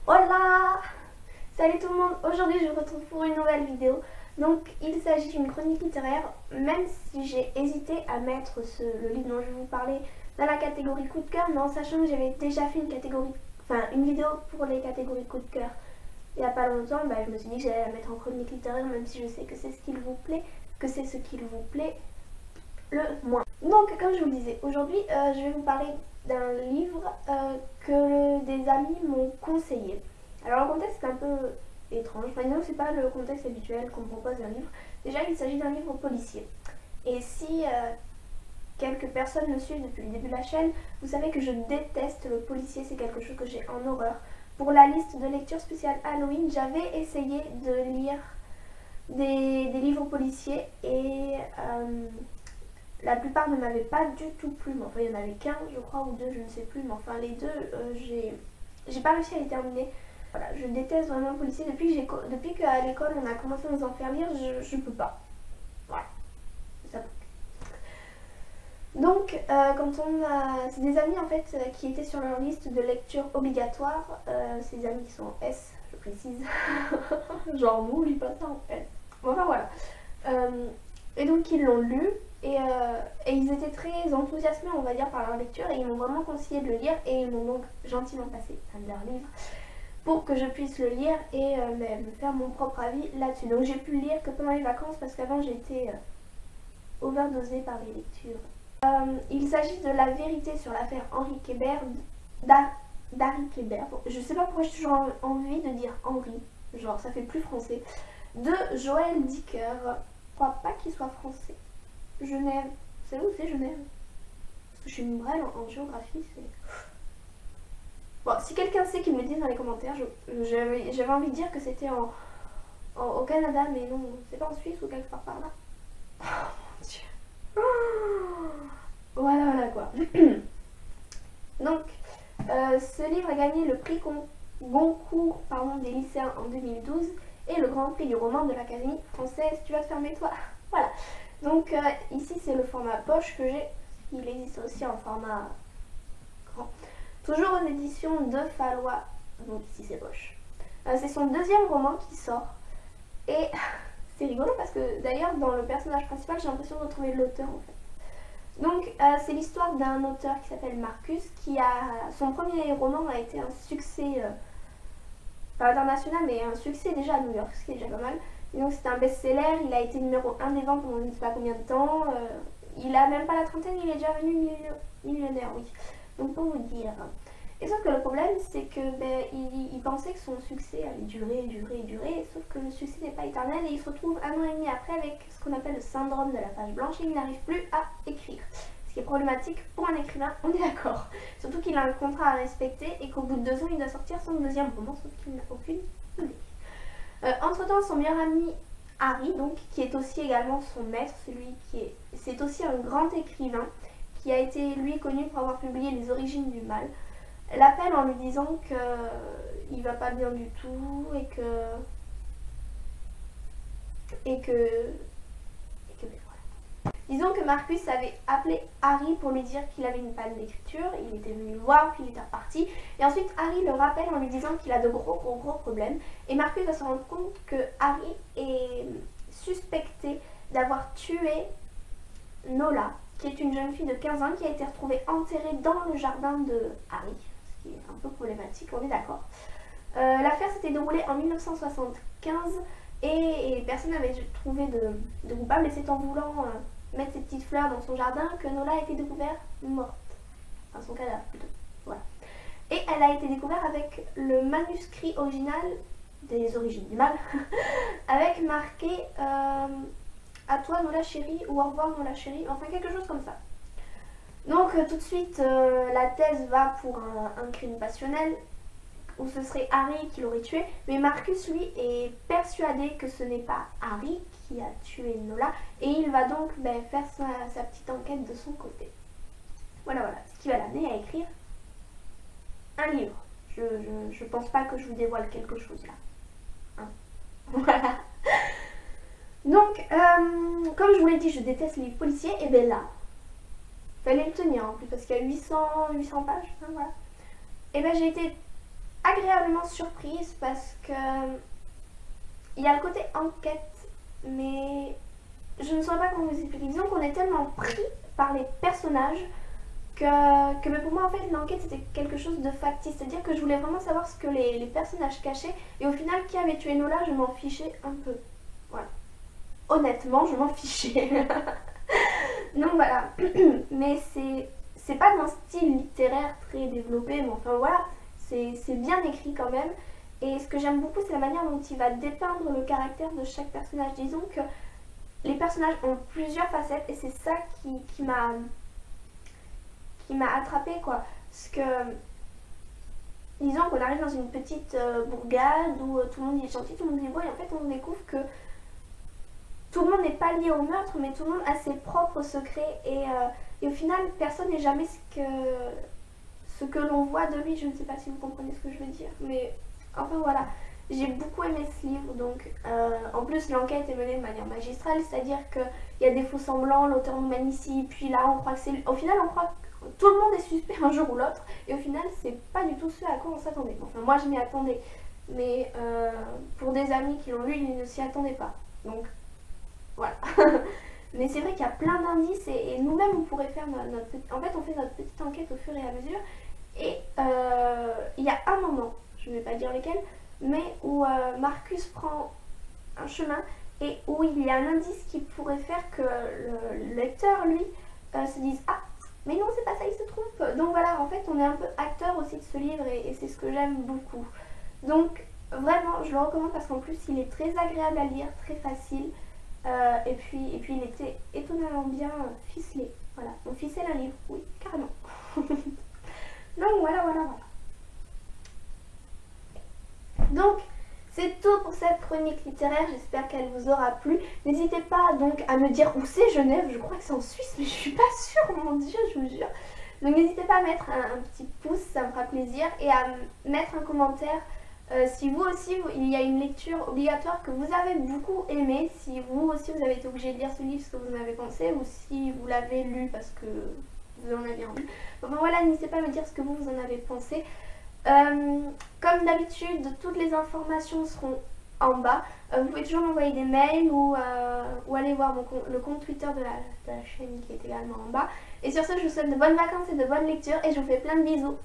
Hola! Salut tout le monde, aujourd'hui je vous retrouve pour une nouvelle vidéo. Donc il s'agit d'une chronique littéraire, même si j'ai hésité à mettre le livre dont je vais vous parler dans la catégorie coup de cœur, mais en sachant que j'avais déjà fait une vidéo pour les catégories coup de cœur il n'y a pas longtemps, je me suis dit que j'allais la mettre en chronique littéraire, même si je sais que c'est ce qu'il vous plaît, le moins. Donc comme je vous le disais, aujourd'hui je vais vous parler d'un livre que des amis m'ont conseillé. Alors le contexte est un peu étrange, disons que c'est pas le contexte habituel qu'on me propose d'un livre. Déjà il s'agit d'un livre policier. Et si quelques personnes me suivent depuis le début de la chaîne, vous savez que je déteste le policier, c'est quelque chose que j'ai en horreur. Pour la liste de lecture spéciale Halloween, j'avais essayé de lire des livres policiers et la plupart ne m'avaient pas du tout plu, mais enfin il y en avait qu'un je crois ou deux, je ne sais plus, mais enfin les deux j'ai pas réussi à les terminer. Voilà, je déteste vraiment le policier. Depuis qu'à l'école on a commencé à nous en faire lire, je peux pas. Voilà, ça. Donc c'est des amis en fait qui étaient sur leur liste de lecture obligatoire. C'est des amis qui sont en S, je précise. Genre nous, lis pas ça en S. Enfin voilà. Et donc ils l'ont lu et ils étaient très enthousiasmés on va dire par leur lecture et ils m'ont vraiment conseillé de le lire et ils m'ont donc gentiment passé un de leurs livres pour que je puisse le lire et me faire mon propre avis là-dessus. Donc j'ai pu le lire que pendant les vacances parce qu'avant j'ai été overdosée par les lectures. Il s'agit de La vérité sur l'affaire Henri Kébert d'Harry Kébert. Je sais pas pourquoi j'ai toujours envie de dire Henri, genre ça fait plus français. De Joël Dicker. Je crois pas qu'il soit français. Genève. Vous savez où c'est Genève? Parce que je suis une brêle en géographie. Bon, si quelqu'un sait qu'il me le dise dans les commentaires, j'avais envie de dire que c'était au Canada, mais non, c'est pas en Suisse ou quelque part par là. Oh mon dieu. Voilà quoi. Donc, ce livre a gagné le prix Goncourt des lycéens en 2012 et le grand prix du roman de l'Académie française. Tu vas te fermer toi. Voilà. Donc ici c'est le format poche que j'ai. Il existe aussi en format grand. Toujours aux éditions de Fallois. Donc ici c'est poche. C'est son deuxième roman qui sort. Et c'est rigolo parce que d'ailleurs dans le personnage principal j'ai l'impression de retrouver l'auteur en fait. Donc c'est l'histoire d'un auteur qui s'appelle Marcus qui a... Son premier roman a été un succès pas international mais un succès déjà à New York, ce qui est déjà pas mal. Et donc c'était un best-seller, il a été numéro 1 des ventes pendant je ne sais pas combien de temps. Il a même pas la trentaine, il est déjà devenu millionnaire, oui. Donc pour vous dire. Et sauf que le problème c'est que il pensait que son succès allait durer, sauf que le succès n'est pas éternel et il se retrouve un an et demi après avec ce qu'on appelle le syndrome de la page blanche et il n'arrive plus à écrire. Ce qui est problématique pour un écrivain, on est d'accord. Surtout qu'il a un contrat à respecter et qu'au bout de 2 ans il doit sortir son deuxième roman, sauf qu'il n'a aucune idée. Entre-temps, son meilleur ami Harry, donc, qui est aussi également son maître, c'est aussi un grand écrivain qui a été lui connu pour avoir publié Les Origines du Mal, l'appelle en lui disant qu'il va pas bien du tout et que disons que Marcus avait appelé Harry pour lui dire qu'il avait une panne d'écriture, il était venu le voir, puis il était reparti. Et ensuite Harry le rappelle en lui disant qu'il a de gros problèmes. Et Marcus va se rendre compte que Harry est suspecté d'avoir tué Nola, qui est une jeune fille de 15 ans qui a été retrouvée enterrée dans le jardin de Harry, ce qui est un peu problématique, on est d'accord. L'affaire s'était déroulée en 1975 et personne n'avait trouvé de coupable et c'est en voulant mettre ses petites fleurs dans son jardin que Nola a été découverte morte. Enfin son cadavre plutôt. Voilà. Et elle a été découverte avec le manuscrit original des Origines du Mal, avec marqué à toi Nola chérie ou au revoir Nola chérie, enfin quelque chose comme ça. Donc tout de suite la thèse va pour un crime passionnel où ce serait Harry qui l'aurait tué, mais Marcus lui est persuadé que ce n'est pas Harry qui a tué Nola et il va donc faire sa petite enquête de son côté. Voilà, ce qui va l'amener à écrire un livre. Je pense pas que je vous dévoile quelque chose là. Hein. Voilà. Donc, comme je vous l'ai dit, je déteste les livres policiers, et bien là, fallait le tenir en plus parce qu'il y a 800 pages, hein, voilà. Et bien j'ai été agréablement surprise parce que il y a le côté enquête, mais je ne saurais pas comment vous expliquer. Disons qu'on est tellement pris par les personnages que mais pour moi en fait l'enquête c'était quelque chose de factice, c'est-à-dire que je voulais vraiment savoir ce que les personnages cachaient et au final qui avait tué Nola je m'en fichais un peu. Voilà. Honnêtement je m'en fichais. Donc voilà. Mais c'est pas d'un style littéraire très développé, mais enfin voilà, c'est bien écrit quand même. Et ce que j'aime beaucoup c'est la manière dont il va dépeindre le caractère de chaque personnage. Disons que les personnages ont plusieurs facettes et c'est ça qui m'a attrapé quoi. Parce que disons qu'on arrive dans une petite bourgade où tout le monde est gentil, tout le monde est beau et en fait on découvre que tout le monde n'est pas lié au meurtre mais tout le monde a ses propres secrets et au final personne n'est jamais ce que l'on voit de lui. Je ne sais pas si vous comprenez ce que je veux dire mais enfin voilà. J'ai beaucoup aimé ce livre, donc en plus l'enquête est menée de manière magistrale, c'est-à-dire qu'il y a des faux semblants, l'auteur nous mène ici, puis là on croit que c'est... Au final on croit que tout le monde est suspect un jour ou l'autre, et au final c'est pas du tout ce à quoi on s'attendait. Enfin moi je m'y attendais, mais pour des amis qui l'ont lu, ils ne s'y attendaient pas. Donc voilà. Mais c'est vrai qu'il y a plein d'indices, et nous-mêmes on pourrait faire En fait on fait notre petite enquête au fur et à mesure, et il y a un moment, je ne vais pas dire lequel, mais où Marcus prend un chemin et où il y a un indice qui pourrait faire que le lecteur, lui, se dise « Ah, mais non, c'est pas ça, il se trompe !» Donc voilà, en fait, on est un peu acteur aussi de ce livre et c'est ce que j'aime beaucoup. Donc, vraiment, je le recommande parce qu'en plus, il est très agréable à lire, très facile. Et puis, il était étonnamment bien ficelé. Voilà, on ficelle un livre, oui, carrément. Donc voilà. Donc, c'est tout pour cette chronique littéraire, j'espère qu'elle vous aura plu. N'hésitez pas donc à me dire où c'est Genève, je crois que c'est en Suisse, mais je suis pas sûre, mon dieu, je vous jure. Donc n'hésitez pas à mettre un petit pouce, ça me fera plaisir, et à mettre un commentaire si vous aussi, il y a une lecture obligatoire que vous avez beaucoup aimée, si vous aussi vous avez été obligé de lire ce livre, ce que vous en avez pensé, ou si vous l'avez lu parce que vous en avez envie. Enfin voilà, n'hésitez pas à me dire ce que vous en avez pensé. Comme d'habitude, toutes les informations seront en bas. Vous pouvez toujours m'envoyer des mails ou aller voir le compte Twitter de la chaîne qui est également en bas. Et sur ce, je vous souhaite de bonnes vacances et de bonnes lectures et je vous fais plein de bisous.